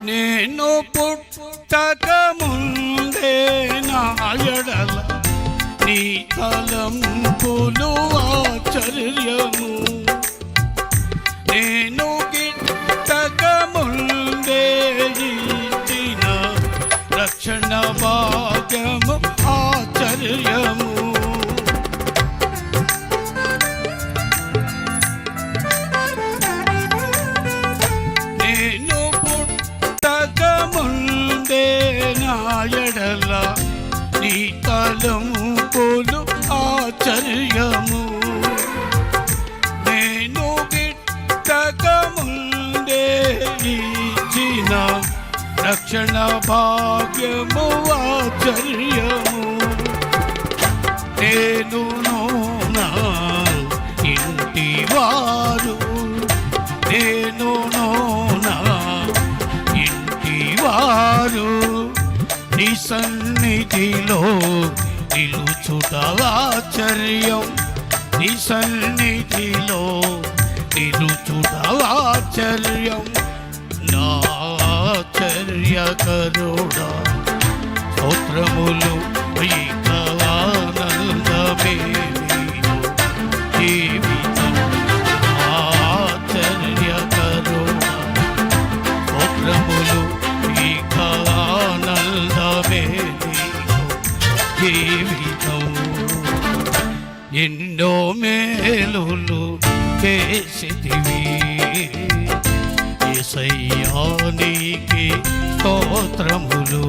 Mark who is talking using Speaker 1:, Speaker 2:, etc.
Speaker 1: నేను పుట్టక ముందే నా ఎడల నీ తలంపులు ఆశ్చర్యము. నేను గిట్టక ముందే ఇచ్చిన రక్షణ భాగ్యము ఆశ్చర్యము. నేను పుట్టక ముందే నా ఎడల నీ తలంపులు ఆశ్చర్యము. నేను గిట్టక ముందే ఇచ్చిన రక్షణ భాగ్యము ఆశ్చర్యము. నేను నా ఇంటి వారు, నేను నా ఇంటి వారు నీ సన్నిధిలో నిలుచుట ఆశ్చర్యం. నీ సన్నిధిలో నిలుచుట ఆశ్చర్యం. నా ఆశ్చర్యకరుడా స్తోత్రములు ఇక ఆనందమే జీవితం. ఆశ్చర్యకరుడా స్తోత్రములు ఇక ఆనందమే జీవితం. ఎన్నో మేలులు చేసితివి యేసయ్యా నీకే స్తోత్రములు.